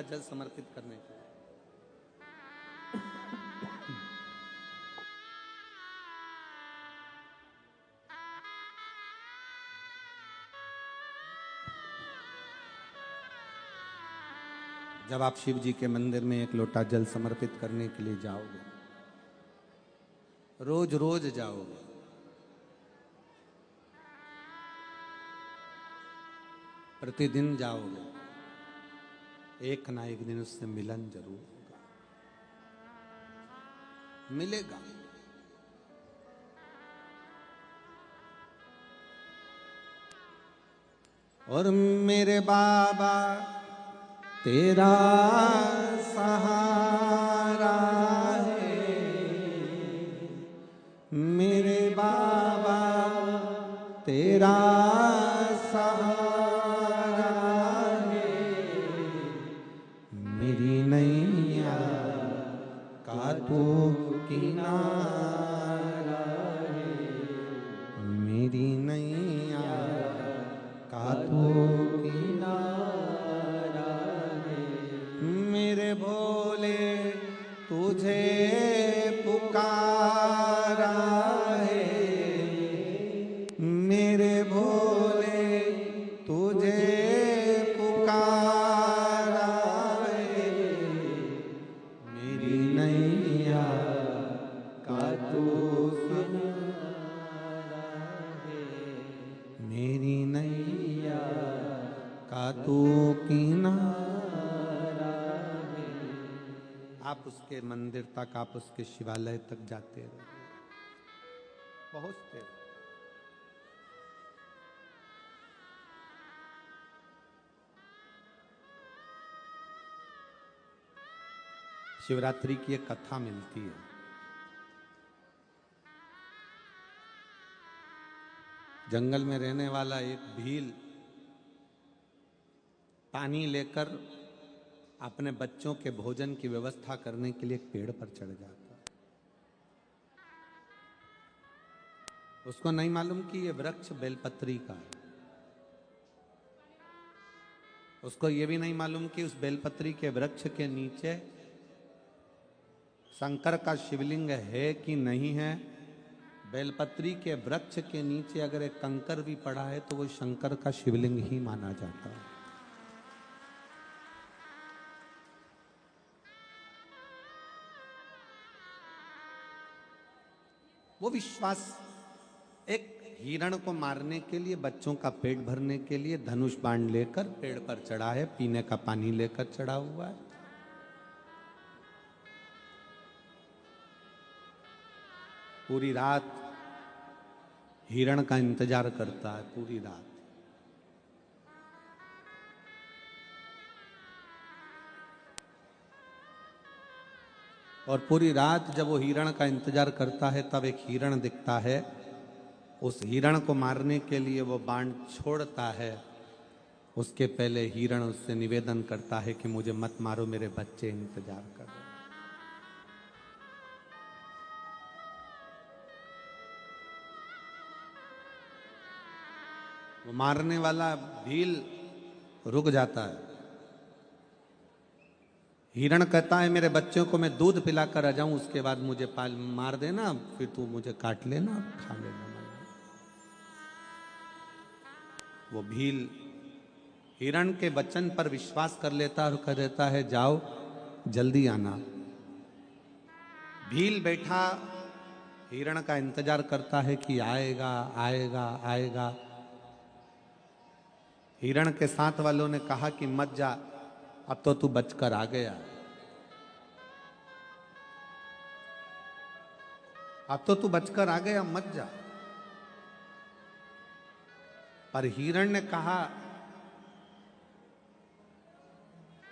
जल समर्पित करने के लिए। जब आप शिव जी के मंदिर में एक लोटा जल समर्पित करने के लिए जाओगे, रोज रोज जाओगे, प्रतिदिन जाओगे, एक ना एक दिन उससे मिलन जरूर होगा, मिलेगा। और मेरे बाबा तेरा सहारा है, मेरे बाबा तेरा सहारा है, मेरी नैया का तू किनारा है, मेरी नैया का तू किनारा है, मेरे भोले तुझे पुकारा है, मेरे भोले तुझे पुकारा है, मेरी नैया का तू किनारा है, मेरी नैया का तू किनारा है। आप उसके मंदिर तक, आप उसके शिवालय तक जाते रहे, पहुंचते रहे। शिवरात्रि की एक कथा मिलती है। जंगल में रहने वाला एक भील पानी लेकर अपने बच्चों के भोजन की व्यवस्था करने के लिए एक पेड़ पर चढ़ जाता। उसको नहीं मालूम कि ये वृक्ष बेलपत्री का है। उसको ये भी नहीं मालूम कि उस बेलपत्री के वृक्ष के नीचे शंकर का शिवलिंग है कि नहीं है। बेलपत्री के वृक्ष के नीचे अगर एक कंकर भी पड़ा है तो वो शंकर का शिवलिंग ही माना जाता है। वो विश्वास एक हिरण को मारने के लिए, बच्चों का पेट भरने के लिए धनुष बाण लेकर पेड़ पर चढ़ा है, पीने का पानी लेकर चढ़ा हुआ है। पूरी रात हिरण का इंतजार करता है, पूरी रात। और पूरी रात जब वो हिरण का इंतजार करता है तब एक हिरण दिखता है। उस हिरण को मारने के लिए वो बाण छोड़ता है। उसके पहले हिरण उससे निवेदन करता है कि मुझे मत मारो, मेरे बच्चे इंतजार कर रहे हैं। वो मारने वाला भील रुक जाता है। हिरण कहता है मेरे बच्चों को मैं दूध पिलाकर आ जाऊं, उसके बाद मुझे मार देना, फिर तू मुझे काट लेना, खा लेना। वो भील हिरण के वचन पर विश्वास कर लेता और कह देता है जाओ जल्दी आना। भील बैठा हिरण का इंतजार करता है कि आएगा आएगा आएगा। हिरण के साथ वालों ने कहा कि मत जा, अब तो तू बचकर आ गया, अब तो तू बचकर आ गया, मत जा। पर हिरण ने कहा,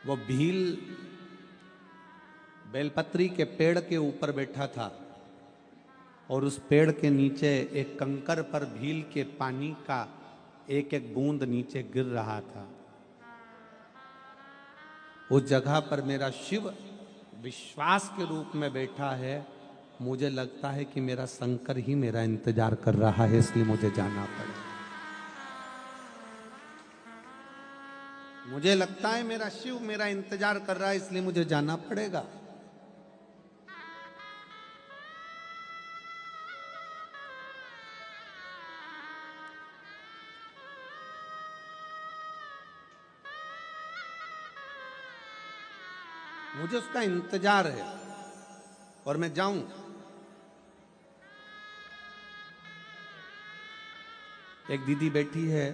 वो भील बेलपत्री के पेड़ के ऊपर बैठा था और उस पेड़ के नीचे एक कंकर पर भील के पानी का एक एक बूंद नीचे गिर रहा था। उस जगह पर मेरा शिव विश्वास के रूप में बैठा है। मुझे लगता है कि मेरा शंकर ही मेरा इंतजार कर रहा है, इसलिए मुझे जाना पड़ा। मुझे लगता है मेरा शिव मेरा इंतजार कर रहा है, इसलिए मुझे जाना पड़ेगा। मुझे उसका इंतजार है और मैं जाऊं। एक दीदी बैठी है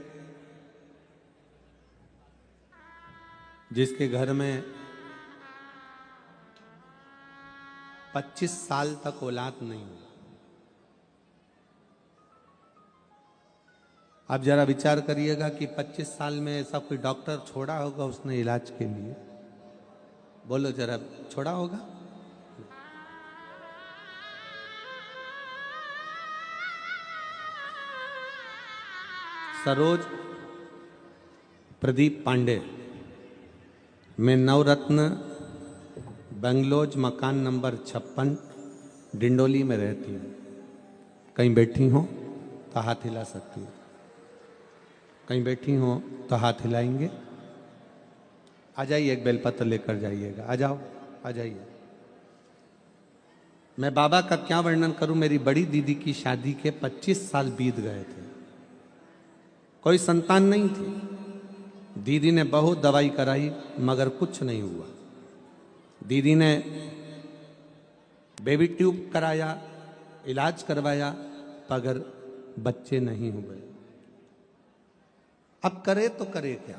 जिसके घर में 25 साल तक औलाद नहीं हुई। आप जरा विचार करिएगा कि 25 साल में ऐसा कोई डॉक्टर छोड़ा होगा उसने इलाज के लिए? बोलो जरा, छोड़ा होगा? सरोज प्रदीप पांडे, मैं नवरत्न बेंगलोज मकान नंबर 56 डिंडोली में रहती हूँ। कहीं बैठी हो तो हाथ हिला सकती हो, कहीं बैठी हो तो हाथ हिलाएंगे। आ जाइए, एक बेलपत्र लेकर जाइएगा। आ जाओ, आ जाइए। मैं बाबा का क्या वर्णन करूं। मेरी बड़ी दीदी की शादी के 25 साल बीत गए थे, कोई संतान नहीं थी। दीदी ने बहुत दवाई कराई मगर कुछ नहीं हुआ। दीदी ने बेबी ट्यूब कराया, इलाज करवाया, मगर बच्चे नहीं हुए। अब करे तो करे क्या?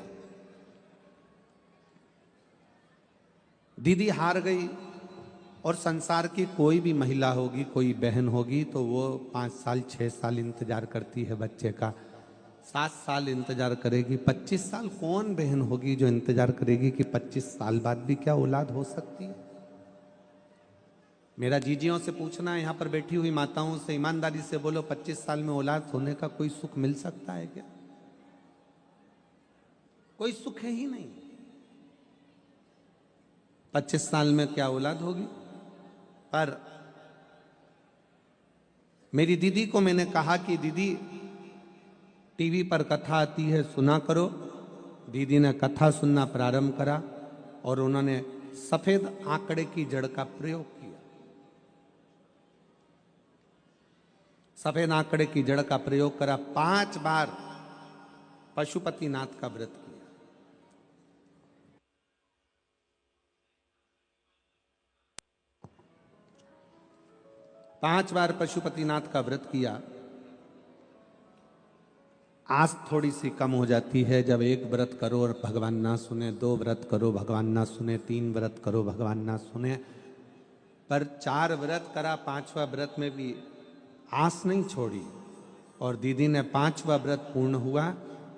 दीदी हार गई। और संसार की कोई भी महिला होगी, कोई बहन होगी, तो वो 5 साल 6 साल इंतजार करती है बच्चे का, 7 साल इंतजार करेगी। 25 साल कौन बहन होगी जो इंतजार करेगी कि 25 साल बाद भी क्या औलाद हो सकती है? मेरा जीजियों से पूछना है, यहाँ पर बैठी हुई माताओं से, ईमानदारी से बोलो, 25 साल में औलाद होने का कोई सुख मिल सकता है क्या? कोई सुख है ही नहीं। 25 साल में क्या औलाद होगी? पर मेरी दीदी को मैंने कहा कि दीदी टीवी पर कथा आती है, सुना करो। दीदी ने कथा सुनना प्रारंभ करा और उन्होंने सफेद आंकड़े की जड़ का प्रयोग किया। सफेद आंकड़े की जड़ का प्रयोग करा। 5 बार पशुपतिनाथ का व्रत किया। 5 बार पशुपतिनाथ का व्रत किया। आस थोड़ी सी कम हो जाती है जब एक व्रत करो और भगवान ना सुने, 2 व्रत करो भगवान ना सुने, 3 व्रत करो भगवान ना सुने। पर 4 व्रत करा, 5वां व्रत में भी आस नहीं छोड़ी और दीदी ने 5वां व्रत पूर्ण हुआ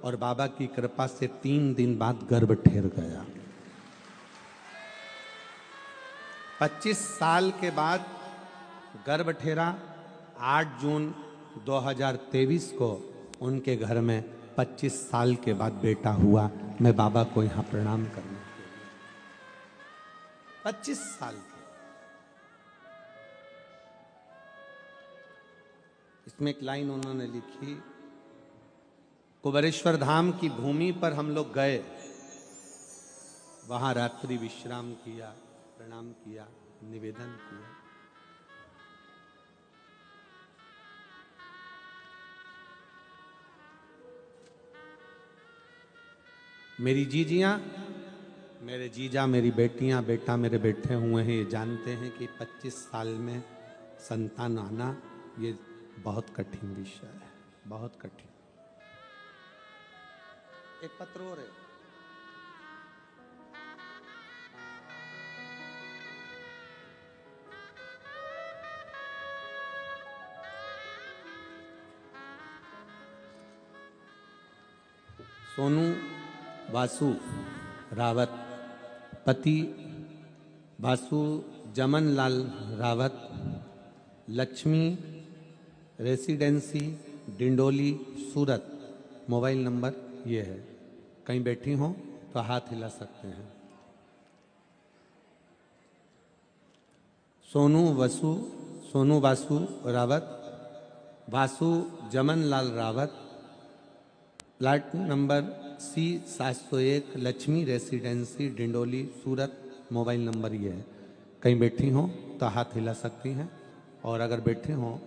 और बाबा की कृपा से 3 दिन बाद गर्भ ठहर गया। 25 साल के बाद गर्भ ठहरा। 8 जून 2023 को उनके घर में 25 साल के बाद बेटा हुआ। मैं बाबा को यहां प्रणाम करने के लिए 25 साल के। इसमें एक लाइन उन्होंने लिखी, कुबेरेश्वर धाम की भूमि पर हम लोग गए, वहां रात्रि विश्राम किया, प्रणाम किया, निवेदन किया। मेरी जीजियां, मेरे जीजा, मेरी बेटियां, बेटा मेरे बैठे हुए हैं, ये जानते हैं कि 25 साल में संतान आना ये बहुत कठिन विषय है, बहुत कठिन। एक पत्र और है। सोनू वासु रावत, पति Vasu Jaman Lal Rawat, Lakshmi residency Dindoli Surat. Mobile number ये है। कहीं बैठी हो तो हाथ हिला सकते हैं। Sonu Vasu Rawat, Vasu Jaman Lal Rawat, plot number C701 Lakshmi residency Dindoli Surat. Mobile number ये है। कहीं बैठी हो तो हाथ हिला सकती हैं, और अगर बैठे हो,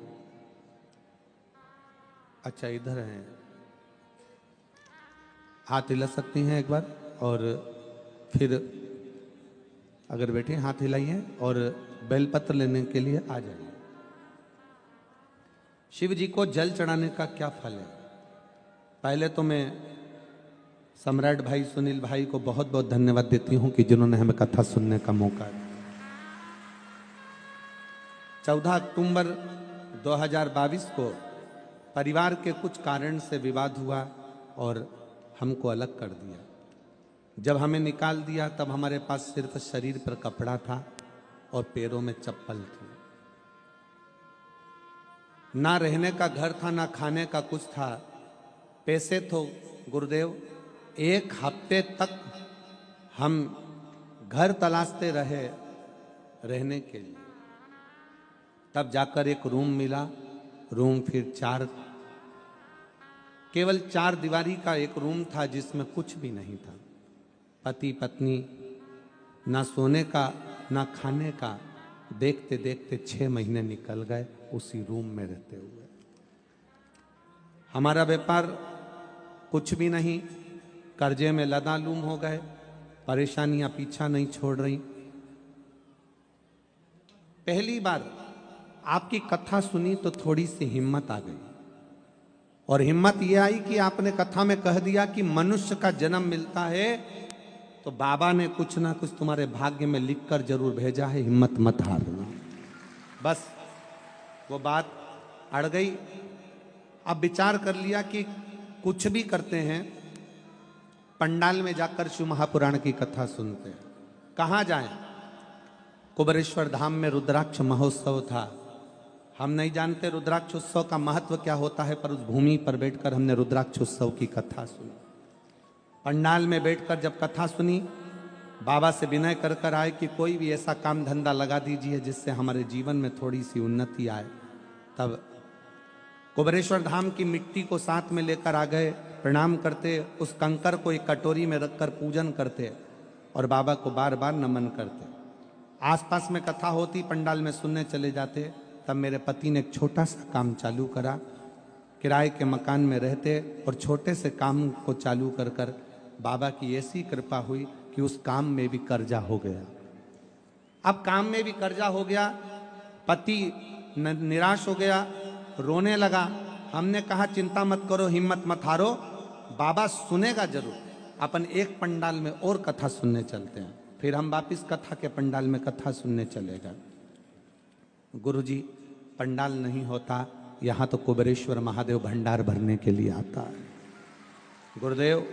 अच्छा इधर हैं, हाथ हिला सकती हैं एक बार, और फिर अगर बैठे हाथ हिलाइए और बेलपत्र लेने के लिए आ जाइए। शिव जी को जल चढ़ाने का क्या फल है? पहले तो मैं सम्राट भाई सुनील भाई को बहुत बहुत धन्यवाद देती हूं कि जिन्होंने हमें कथा सुनने का मौका दिया। 14 अक्टूबर 2022 को परिवार के कुछ कारण से विवाद हुआ और हमको अलग कर दिया। जब हमें निकाल दिया तब हमारे पास सिर्फ शरीर पर कपड़ा था और पैरों में चप्पल थी। ना रहने का घर था, ना खाने का कुछ था। पैसे तो गुरुदेव 1 हफ्ते तक हम घर तलाशते रहे रहने के लिए, तब जाकर एक रूम मिला। रूम फिर केवल 4 दीवारी का एक रूम था जिसमें कुछ भी नहीं था। पति पत्नी, ना सोने का ना खाने का। देखते देखते 6 महीने निकल गए उसी रूम में रहते हुए। हमारा व्यापार कुछ भी नहीं, कर्जे में लदालूम हो गए। परेशानियां पीछा नहीं छोड़ रही। पहली बार आपकी कथा सुनी तो थोड़ी सी हिम्मत आ गई, और हिम्मत यह आई कि आपने कथा में कह दिया कि मनुष्य का जन्म मिलता है तो बाबा ने कुछ ना कुछ तुम्हारे भाग्य में लिखकर जरूर भेजा है, हिम्मत मत हारना। बस वो बात अड़ गई। अब विचार कर लिया कि कुछ भी करते हैं, पंडाल में जाकर शिव महापुराण की कथा सुनते हैं। कहाँ जाएं? कुबेरेश्वर धाम में रुद्राक्ष महोत्सव था। हम नहीं जानते रुद्राक्ष उत्सव का महत्व क्या होता है, पर उस भूमि पर बैठकर हमने रुद्राक्ष उत्सव की कथा सुनी। पंडाल में बैठकर जब कथा सुनी, बाबा से विनय कर कर आए कि कोई भी ऐसा काम धंधा लगा दीजिए जिससे हमारे जीवन में थोड़ी सी उन्नति आए। तब कुबेरेश्वर धाम की मिट्टी को साथ में लेकर आ गए। प्रणाम करते, उस कंकर को एक कटोरी में रखकर पूजन करते और बाबा को बार बार नमन करते। आसपास में कथा होती, पंडाल में सुनने चले जाते। तब मेरे पति ने एक छोटा सा काम चालू करा। किराए के मकान में रहते और छोटे से काम को चालू कर कर बाबा की ऐसी कृपा हुई कि उस काम में भी कर्जा हो गया। अब काम में भी कर्जा हो गया, पति निराश हो गया, रोने लगा। हमने कहा चिंता मत करो, हिम्मत मत हारो, बाबा सुनेगा जरूर। अपन एक पंडाल में और कथा सुनने चलते हैं। फिर हम वापिस कथा के पंडाल में कथा सुनने चले गए। गुरुजी, पंडाल नहीं होता, यहाँ तो कुबेरेश्वर महादेव भंडार भरने के लिए आता है। गुरुदेव,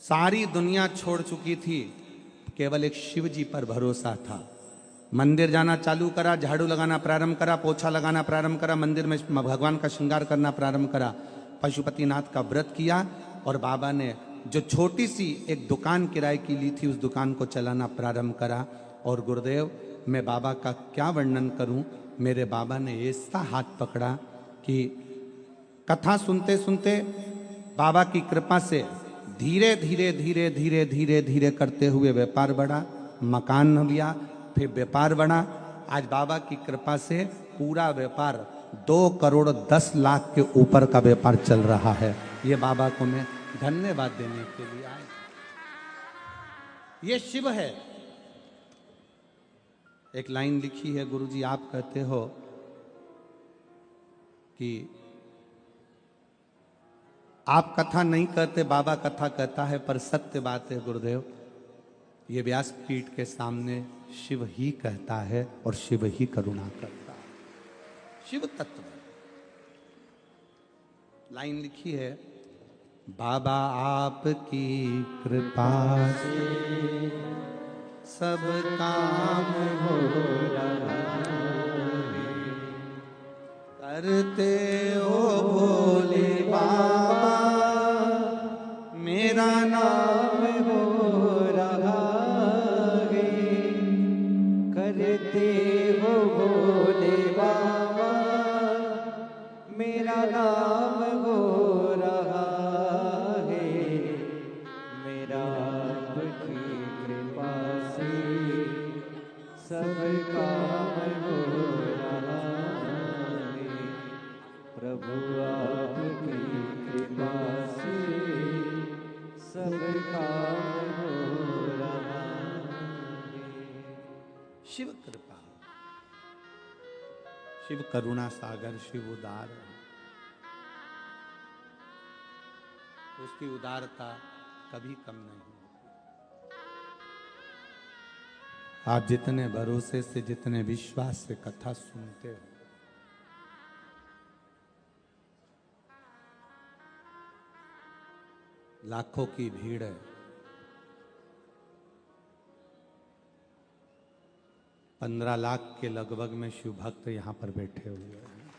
सारी दुनिया छोड़ चुकी थी, केवल एक शिव जी पर भरोसा था। मंदिर जाना चालू करा, झाड़ू लगाना प्रारंभ करा, पोछा लगाना प्रारंभ करा, मंदिर में भगवान का श्रृंगार करना प्रारंभ करा, पशुपतिनाथ का व्रत किया, और बाबा ने जो छोटी सी एक दुकान किराए की ली थी उस दुकान को चलाना प्रारंभ करा। और गुरुदेव, मैं बाबा का क्या वर्णन करूं। मेरे बाबा ने ऐसा हाथ पकड़ा कि कथा सुनते सुनते बाबा की कृपा से धीरे धीरे धीरे धीरे धीरे धीरे करते हुए व्यापार बढ़ा, मकान लिया, फिर व्यापार बढ़ा। आज बाबा की कृपा से पूरा व्यापार 2 करोड़ 10 लाख के ऊपर का व्यापार चल रहा है। ये बाबा को मैं धन्यवाद देने के लिए आया। ये शिव है। एक लाइन लिखी है, गुरुजी आप कहते हो कि आप कथा नहीं कहते, बाबा कथा कहता है, पर सत्य बात है गुरुदेव, ये व्यासपीठ के सामने शिव ही कहता है और शिव ही करुणा करता है। शिव तत्व लाइन लिखी है, बाबा आपकी कृपा से सब काम हो रहा है, करते हो भोले बाबा मेरा नाम हो रहा है, करते हो भोले बाबा मेरा नाम हो रहा सब काम हो रहा है, प्रभु आपकी कृपा से सब काम हो रहा है। शिव कृपा, शिव करुणा सागर, शिव उदार, उसकी उदारता कभी कम नहीं होती। आप जितने भरोसे से, जितने विश्वास से कथा सुनते हो, लाखों की भीड़ है, 15 लाख के लगभग में शिव भक्त यहां पर बैठे हुए हैं।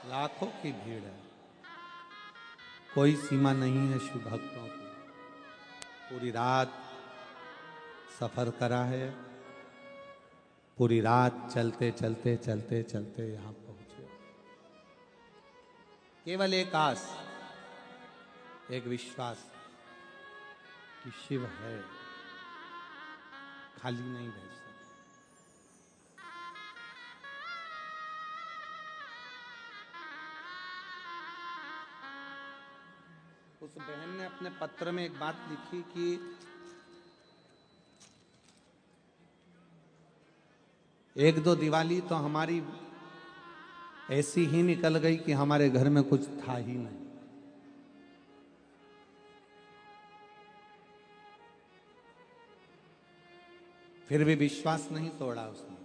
लाखों की भीड़ है, कोई सीमा नहीं है शिव भक्तों की। पूरी रात सफर करा है, पूरी रात चलते चलते चलते चलते यहां पहुंचे। केवल एक आस, एक विश्वास कि शिव है, खाली नहीं रह सकता। उस बहन ने अपने पत्र में एक बात लिखी कि एक दो दिवाली तो हमारी ऐसी ही निकल गई कि हमारे घर में कुछ था ही नहीं। फिर भी विश्वास नहीं तोड़ा उसने,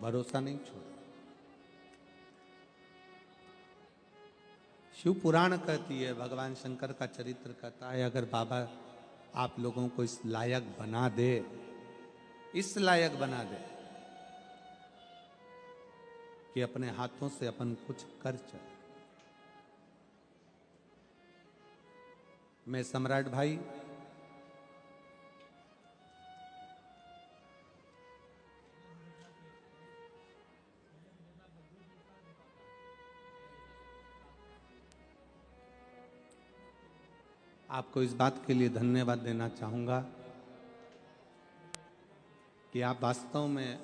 भरोसा नहीं छोड़ा। शिव पुराण कहती है, भगवान शंकर का चरित्र कहता है, अगर बाबा आप लोगों को इस लायक बना दे, इस लायक बना दे कि अपने हाथों से अपन कुछ कर चले। मैं सम्राट भाई आपको इस बात के लिए धन्यवाद देना चाहूंगा कि आप वास्तव में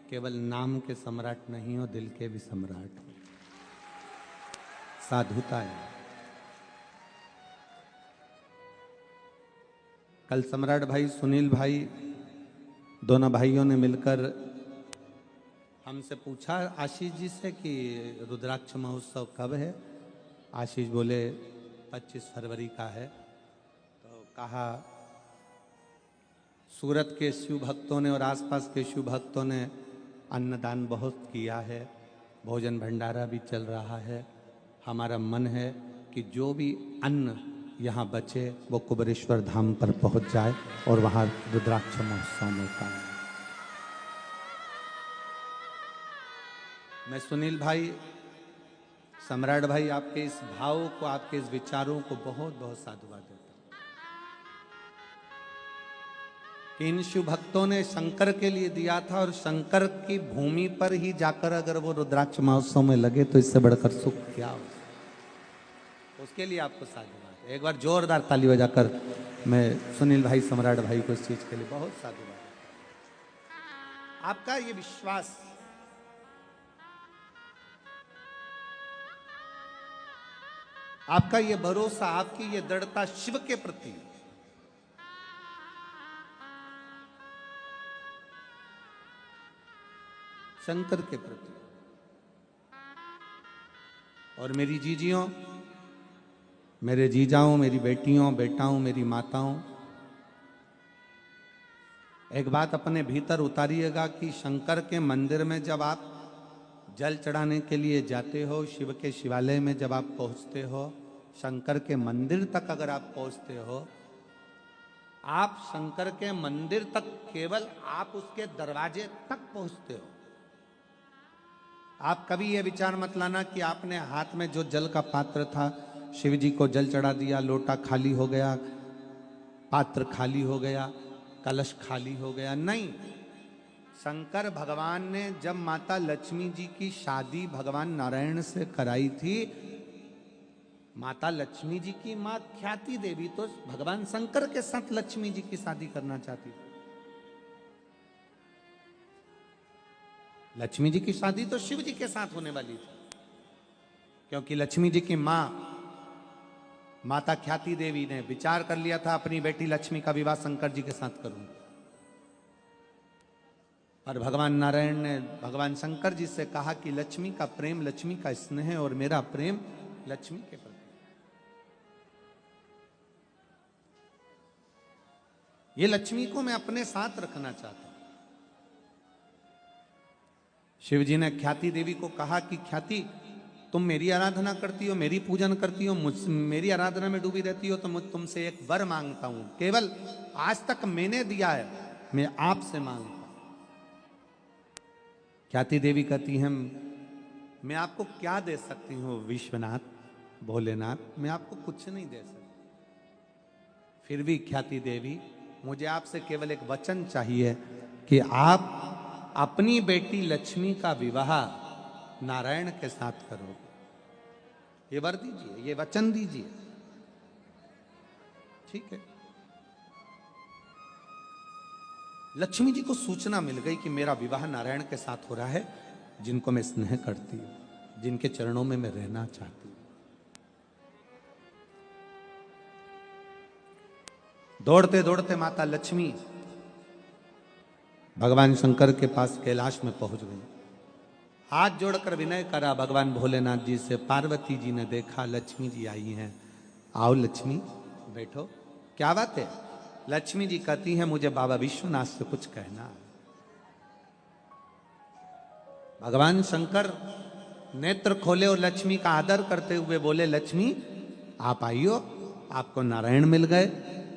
केवल नाम के सम्राट नहीं हो, दिल के भी सम्राट हो। साधुता है। कल सम्राट भाई, सुनील भाई, दोनों भाइयों ने मिलकर हमसे पूछा आशीष जी से कि रुद्राक्ष महोत्सव कब है। आशीष बोले 25 फरवरी का है। तो कहा सूरत के शिव भक्तों ने और आसपास के शिव भक्तों ने अन्नदान बहुत किया है, भोजन भंडारा भी चल रहा है। हमारा मन है कि जो भी अन्न यहाँ बचे वो कुबेरेश्वर धाम पर पहुँच जाए और वहाँ रुद्राक्ष महोत्सव में पाए। मैं सुनील भाई, सम्राट भाई, आपके इस भाव को, आपके इस विचारों को बहुत बहुत साधुवाद देता हूं कि इन शिव भक्तों ने शंकर के लिए दिया था और शंकर की भूमि पर ही जाकर अगर वो रुद्राक्ष महोत्सव में लगे तो इससे बढ़कर सुख क्या हो। उसके लिए आपको साधुवाद। एक बार जोरदार ताली बजाकर मैं सुनील भाई, सम्राट भाई को इस चीज के लिए बहुत साधुवाद। आपका ये विश्वास, आपका ये भरोसा, आपकी ये दृढ़ता शिव के प्रति, शंकर के प्रति, और मेरी जीजियों, मेरे जीजाओं, मेरी बेटियों, बेटाओं, मेरी माताओं, एक बात अपने भीतर उतारिएगा कि शंकर के मंदिर में जब आप जल चढ़ाने के लिए जाते हो, शिव के शिवालय में जब आप पहुंचते हो, शंकर के मंदिर तक अगर आप पहुंचते हो, आप शंकर के मंदिर तक केवल आप उसके दरवाजे तक पहुंचते हो। आप कभी ये विचार मत लाना कि आपने हाथ में जो जल का पात्र था शिव जी को जल चढ़ा दिया, लोटा खाली हो गया, पात्र खाली हो गया, कलश खाली हो गया। नहीं, शंकर भगवान ने जब माता लक्ष्मी जी की शादी भगवान नारायण से कराई थी माता लक्ष्मी जी की मां ख्याति देवी तो भगवान शंकर के साथ लक्ष्मी जी की शादी करना चाहती थी। लक्ष्मी जी की शादी तो शिव जी के साथ होने वाली थी, क्योंकि लक्ष्मी जी की मां माता ख्याति देवी ने विचार कर लिया था अपनी बेटी लक्ष्मी का विवाह शंकर जी के साथ करूंगी। और भगवान नारायण ने भगवान शंकर जी से कहा कि लक्ष्मी का प्रेम, लक्ष्मी का स्नेह और मेरा प्रेम लक्ष्मी के प्रति, ये लक्ष्मी को मैं अपने साथ रखना चाहता हूं। शिव जी ने ख्याति देवी को कहा कि ख्याति, तुम मेरी आराधना करती हो, मेरी पूजन करती हो, मेरी आराधना में डूबी रहती हो, तो मैं तुमसे एक वर मांगता हूं। केवल आज तक मैंने दिया है, मैं आपसे मांगता हूं। ख्याति देवी कहती हैं, मैं आपको क्या दे सकती हूं विश्वनाथ, भोलेनाथ, मैं आपको कुछ नहीं दे सकती। फिर भी ख्याति देवी, मुझे आपसे केवल एक वचन चाहिए कि आप अपनी बेटी लक्ष्मी का विवाह नारायण के साथ करोगे। ये वर दीजिए, ये वचन दीजिए। ठीक है। लक्ष्मी जी को सूचना मिल गई कि मेरा विवाह नारायण के साथ हो रहा है, जिनको मैं स्नेह करती हूं, जिनके चरणों में मैं रहना चाहती हूं। दौड़ते दौड़ते माता लक्ष्मी भगवान शंकर के पास कैलाश में पहुंच गई। हाथ जोड़कर विनय करा भगवान भोलेनाथ जी से। पार्वती जी ने देखा लक्ष्मी जी आई हैं। आओ लक्ष्मी, बैठो। क्या बात है? लक्ष्मी जी कहती हैं, मुझे बाबा विश्वनाथ से कुछ कहना है। भगवान शंकर नेत्र खोले और लक्ष्मी का आदर करते हुए बोले, लक्ष्मी आप आइयो, आपको नारायण मिल गए,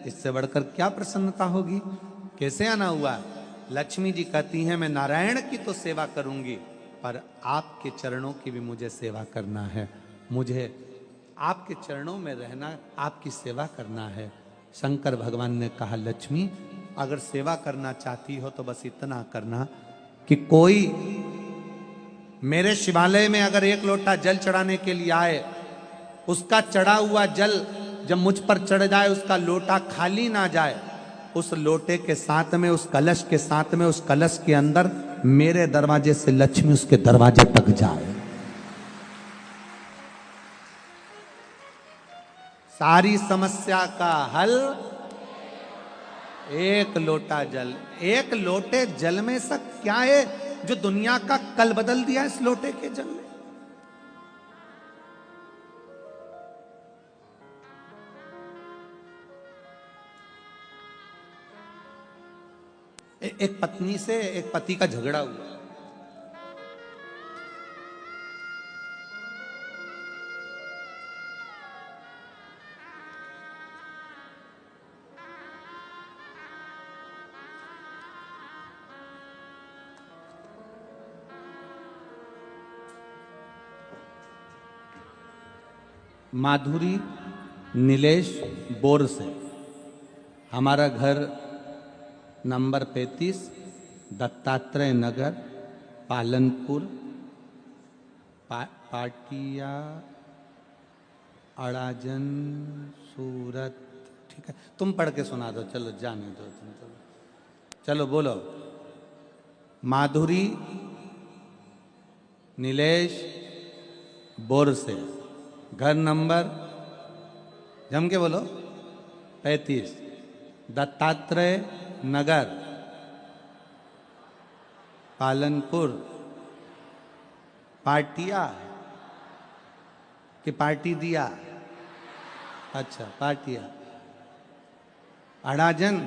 इससे बढ़कर क्या प्रसन्नता होगी? कैसे आना हुआ? लक्ष्मी जी कहती हैं, मैं नारायण की तो सेवा करूंगी, पर आपके चरणों की भी मुझे सेवा करना है। मुझे आपके चरणों में रहना, आपकी सेवा करना है। शंकर भगवान ने कहा, लक्ष्मी अगर सेवा करना चाहती हो तो बस इतना करना कि कोई मेरे शिवालय में अगर एक लोटा जल चढ़ाने के लिए आए, उसका चढ़ा हुआ जल जब मुझ पर चढ़ जाए, उसका लोटा खाली ना जाए, उस लोटे के साथ में, उस कलश के साथ में, उस कलश के अंदर मेरे दरवाजे से लक्ष्मी उसके दरवाजे तक जाए। सारी समस्या का हल एक लोटा जल। एक लोटे जल में सब क्या है जो दुनिया का कल बदल दिया इस लोटे के जल ने? एक पत्नी से एक पति का झगड़ा हुआ। माधुरी नीलेश बोर से। हमारा घर नंबर 35 दत्तात्रेय नगर, पालनपुर, पाटिया, अड़ाजन, सूरत। ठीक है, तुम पढ़ के सुना दो, चलो जाने दो तुम। चलो बोलो। माधुरी नीलेश बोर से, घर नंबर, जम के बोलो, 35 दत्तात्रेय नगर, पालनपुर, पाटिया कि पार्टी दिया? अच्छा, पाटिया, अड़ाजन,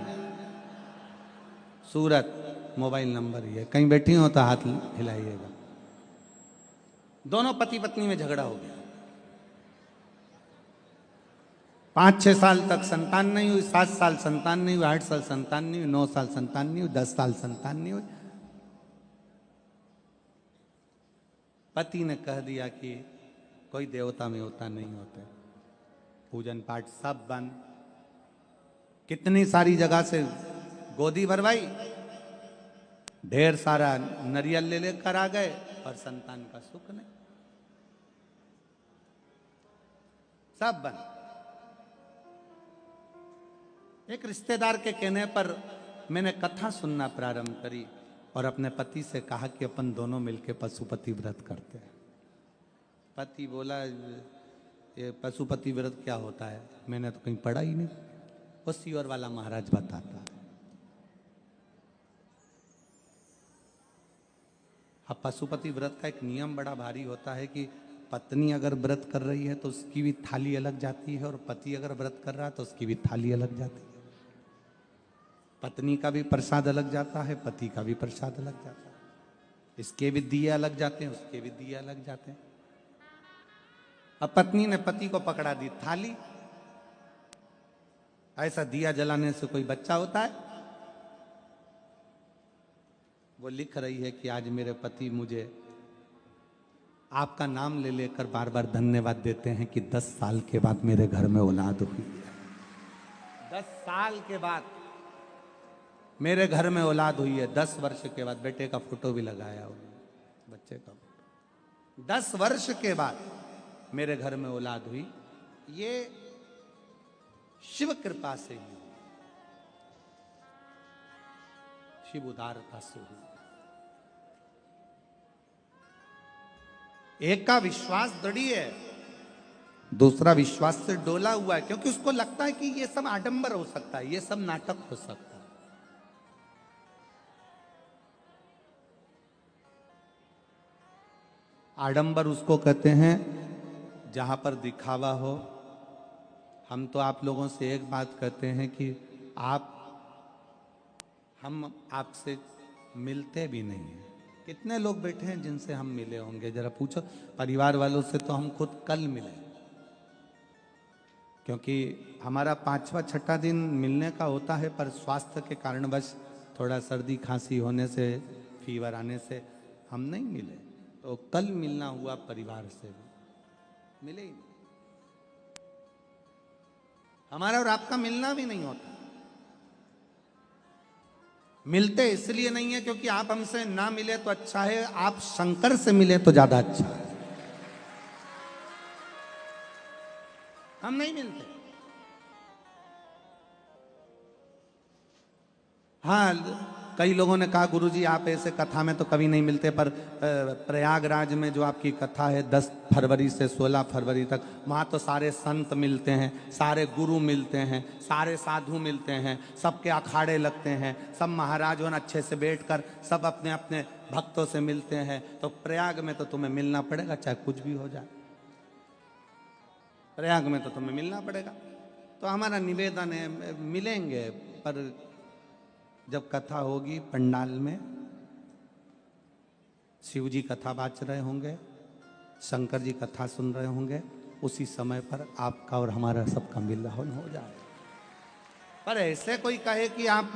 सूरत। मोबाइल नंबर ये, कहीं बैठी हो तो हाथ हिलाइएगा। दोनों पति पत्नी में झगड़ा हो गया। 5-6 साल तक संतान नहीं हुई, 7 साल संतान नहीं हुई, 8 साल संतान नहीं हुई, 9 साल संतान नहीं हुई, 10 साल संतान नहीं हुई। पति ने कह दिया कि कोई देवता में होता नहीं होते, पूजन पाठ सब बंद। कितनी सारी जगह से गोदी भरवाई, ढेर सारा नरियल ले लेकर आ गए और संतान का सुख नहीं। सब बंद। एक रिश्तेदार के कहने पर मैंने कथा सुनना प्रारंभ करी और अपने पति से कहा कि अपन दोनों मिलकर पशुपति व्रत करते हैं। पति बोला ये पशुपति व्रत क्या होता है? मैंने तो कहीं पढ़ा ही नहीं। वो सीवर वाला महाराज बताता है। अब पशुपति व्रत का एक नियम बड़ा भारी होता है कि पत्नी अगर व्रत कर रही है तो उसकी भी थाली अलग जाती है, और पति अगर व्रत कर रहा है तो उसकी भी थाली अलग जाती है। पत्नी का भी प्रसाद अलग जाता है, पति का भी प्रसाद अलग जाता है। इसके भी दिए अलग जाते हैं, उसके भी दिए अलग जाते हैं। अब पत्नी ने पति को पकड़ा दी थाली। ऐसा दिया जलाने से कोई बच्चा होता है? वो लिख रही है कि आज मेरे पति मुझे आपका नाम ले लेकर बार बार धन्यवाद देते हैं कि 10 साल के बाद मेरे घर में औलाद हुई है। 10 साल के बाद मेरे घर में औलाद हुई है। 10 वर्ष के बाद बेटे का फोटो भी लगाया उन्होंने, बच्चे का फोटो। 10 वर्ष के बाद मेरे घर में औलाद हुई। ये शिव कृपा से ही, शिव उदारता से हुई। एक का विश्वास दृढ़ है, दूसरा विश्वास से डोला हुआ है, क्योंकि उसको लगता है कि ये सब आडंबर हो सकता है, ये सब नाटक हो सकता है। आडंबर उसको कहते हैं जहां पर दिखावा हो। हम तो आप लोगों से एक बात कहते हैं कि हम आपसे मिलते भी नहीं हैं। कितने लोग बैठे हैं जिनसे हम मिले होंगे? जरा पूछो। परिवार वालों से तो हम खुद कल मिले, क्योंकि हमारा 5वां 6ठा दिन मिलने का होता है, पर स्वास्थ्य के कारणवश थोड़ा सर्दी खांसी होने से, फीवर आने से हम नहीं मिले। तो कल मिलना हुआ परिवार से, मिले ही नहीं। हमारा और आपका मिलना भी नहीं होता। मिलते इसलिए नहीं है क्योंकि आप हमसे ना मिले तो अच्छा है, आप शंकर से मिले तो ज्यादा अच्छा है। हम नहीं मिलते। हाँ, कई लोगों ने कहा गुरुजी आप ऐसे कथा में तो कभी नहीं मिलते, पर प्रयागराज में जो आपकी कथा है 10 फरवरी से 16 फरवरी तक, वहाँ तो सारे संत मिलते हैं, सारे गुरु मिलते हैं, सारे साधु मिलते हैं, सबके अखाड़े लगते हैं, सब महाराजों अच्छे से बैठकर सब अपने अपने भक्तों से मिलते हैं। तो प्रयाग में तो तुम्हें मिलना पड़ेगा, चाहे कुछ भी हो जाए। प्रयाग में तो तुम्हें मिलना पड़ेगा। तो हमारा निवेदन है, मिलेंगे, पर जब कथा होगी पंडाल में, शिव जी कथा बाच रहे होंगे, शंकर जी कथा सुन रहे होंगे, उसी समय पर आपका और हमारा सबका मिलन हो जाए। पर ऐसे कोई कहे कि आप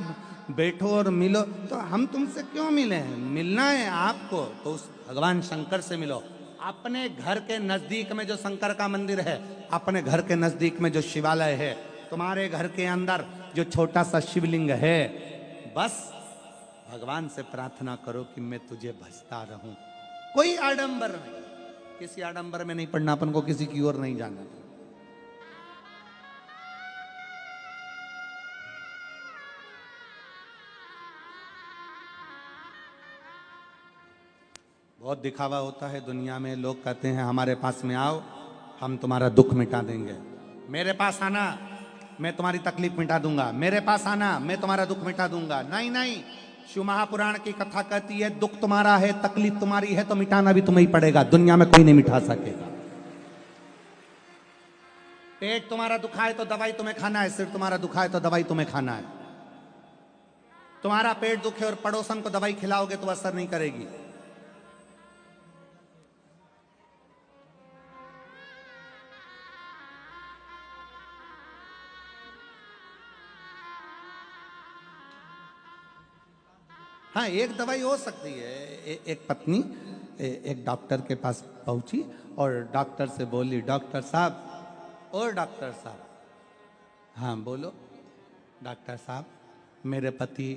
बैठो और मिलो, तो हम तुमसे क्यों मिले हैं? मिलना है आपको तो उस भगवान शंकर से मिलो। अपने घर के नजदीक में जो शंकर का मंदिर है, अपने घर के नजदीक में जो शिवालय है, तुम्हारे घर के अंदर जो छोटा सा शिवलिंग है, बस भगवान से प्रार्थना करो कि मैं तुझे भजता रहूं। कोई आडंबर नहीं, किसी आडंबर में नहीं पड़ना, अपन को किसी की ओर नहीं जाना। बहुत दिखावा होता है दुनिया में। लोग कहते हैं हमारे पास में आओ, हम तुम्हारा दुख मिटा देंगे। मेरे पास आना, मैं तुम्हारी तकलीफ मिटा दूंगा। मेरे पास आना, मैं तुम्हारा दुख मिटा दूंगा। नहीं नहीं, शिव महापुराण की कथा कहती है दुख तुम्हारा है, तकलीफ तुम्हारी है, तो मिटाना भी तुम्हें ही पड़ेगा। दुनिया में कोई नहीं मिटा सकेगा। पेट तुम्हारा दुखा है तो दवाई तुम्हें खाना है, सिर तुम्हारा दुखा है तो दवाई तुम्हें खाना है। तुम्हारा पेट दुखे और पड़ोसन को दवाई खिलाओगे तो असर नहीं करेगी। हाँ, एक दवाई हो सकती है। एक पत्नी एक डॉक्टर के पास पहुंची और डॉक्टर से बोली, डॉक्टर साहब, और डॉक्टर साहब, हाँ बोलो। डॉक्टर साहब, मेरे पति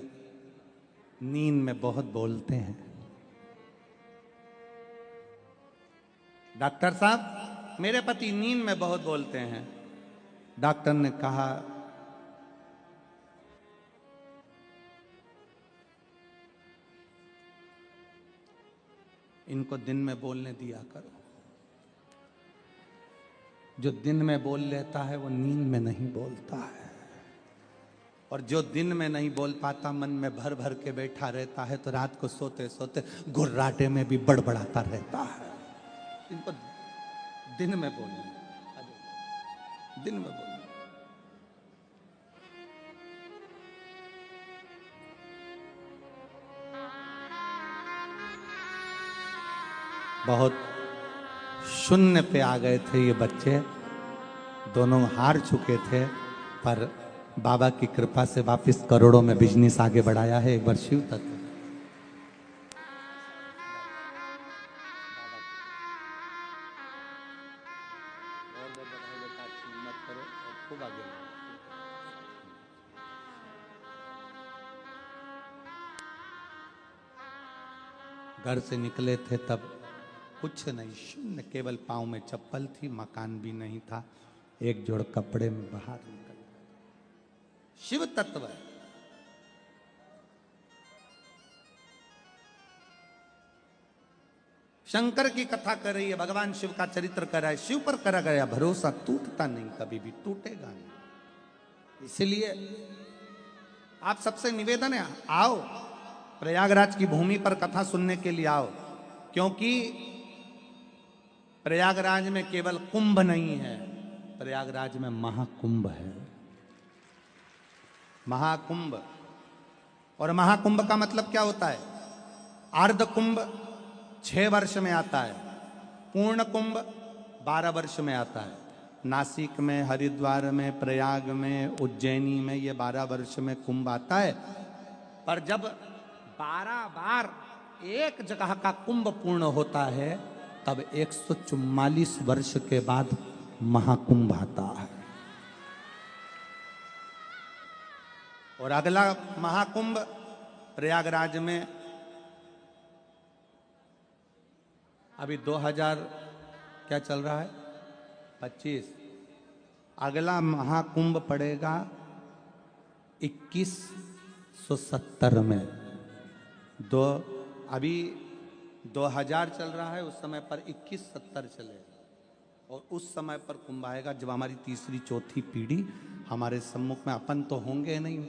नींद में बहुत बोलते हैं। डॉक्टर साहब, मेरे पति नींद में बहुत बोलते हैं। डॉक्टर ने कहा इनको दिन में बोलने दिया करो। जो दिन में बोल लेता है वो नींद में नहीं बोलता है, और जो दिन में नहीं बोल पाता, मन में भर भर के बैठा रहता है, तो रात को सोते सोते गुर्राटे में भी बड़बड़ाता रहता है। इनको दिन में बोलना, दिन में बोलना। बहुत शून्य पे आ गए थे ये बच्चे, दोनों हार चुके थे, पर बाबा की कृपा से वापस करोड़ों में बिजनेस आगे बढ़ाया है। एक बार शिव तत्व। घर से निकले थे तब कुछ नहीं, शून्य, केवल पाँव में चप्पल थी, मकान भी नहीं था, एक जोड़ कपड़े में बाहर निकल। शिव तत्व है। शंकर की कथा कर रही है, भगवान शिव का चरित्र कर रहा है, शिव पर करा गया भरोसा टूटता नहीं, कभी भी टूटेगा नहीं। इसलिए आप सबसे निवेदन है, आओ प्रयागराज की भूमि पर कथा सुनने के लिए आओ, क्योंकि प्रयागराज में केवल कुंभ नहीं है, प्रयागराज में महाकुंभ है। महाकुंभ, और महाकुंभ का मतलब क्या होता है? अर्ध कुंभ 6 वर्ष में आता है, पूर्ण कुंभ 12 वर्ष में आता है। नासिक में, हरिद्वार में, प्रयाग में, उज्जैनी में ये 12 वर्ष में कुंभ आता है। पर जब 12 बार एक जगह का कुंभ पूर्ण होता है, तब 144 वर्ष के बाद महाकुंभ आता है। और अगला महाकुंभ प्रयागराज में अभी 2000 क्या चल रहा है 25, अगला महाकुंभ पड़ेगा 2170 में। अभी 2000 चल रहा है, उस समय पर 2170 चलेगा, और उस समय पर कुंभ आएगा जब हमारी तीसरी चौथी पीढ़ी हमारे सम्मुख में, अपन तो होंगे नहीं,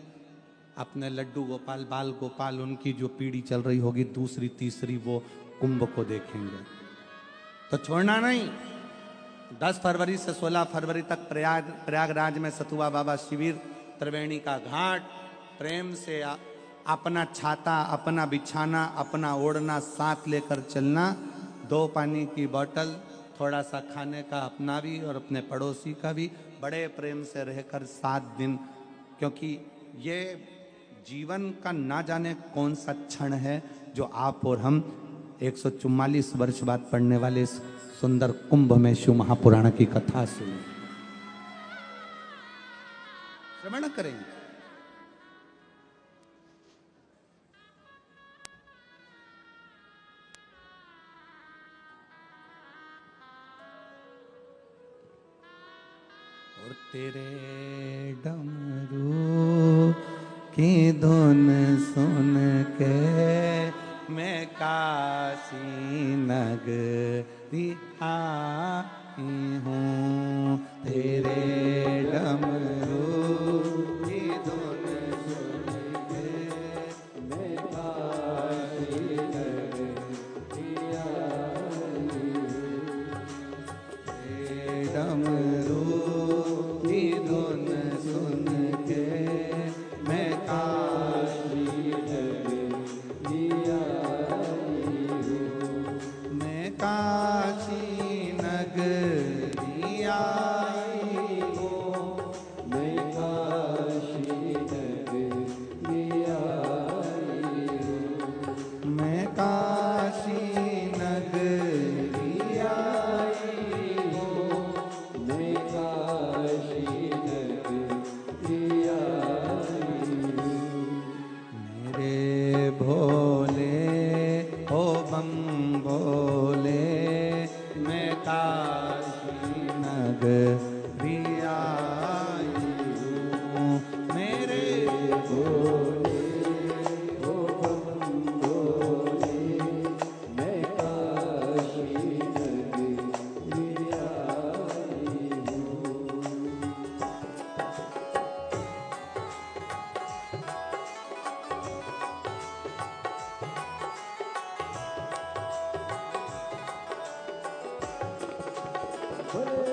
अपने लड्डू गोपाल, बाल गोपाल, उनकी जो पीढ़ी चल रही होगी दूसरी तीसरी, वो कुंभ को देखेंगे। तो छोड़ना नहीं। 10 फरवरी से 16 फरवरी तक प्रयागराज में सतुआ बाबा शिविर, त्रिवेणी का घाट, प्रेम से अपना छाता, अपना बिछाना, अपना ओढ़ना साथ लेकर चलना, 2 पानी की बोतल, थोड़ा सा खाने का अपना भी और अपने पड़ोसी का भी, बड़े प्रेम से रहकर 7 दिन, क्योंकि ये जीवन का ना जाने कौन सा क्षण है जो आप और हम 144 वर्ष बाद पढ़ने वाले इस सुंदर कुंभ में शिव महापुराण की कथा सुने, श्रवण करेंगे। और तेरे डमरू की धुन सुन के मैं काशी नगरी आई हूँ, तेरे डमरू की धुन सुन के मैं काशी नगरी आई हूँ, तेरे डमरू की धुन सुन के मैं काशी नगरी आई हूँ, मैं काशी नगरी आई बोले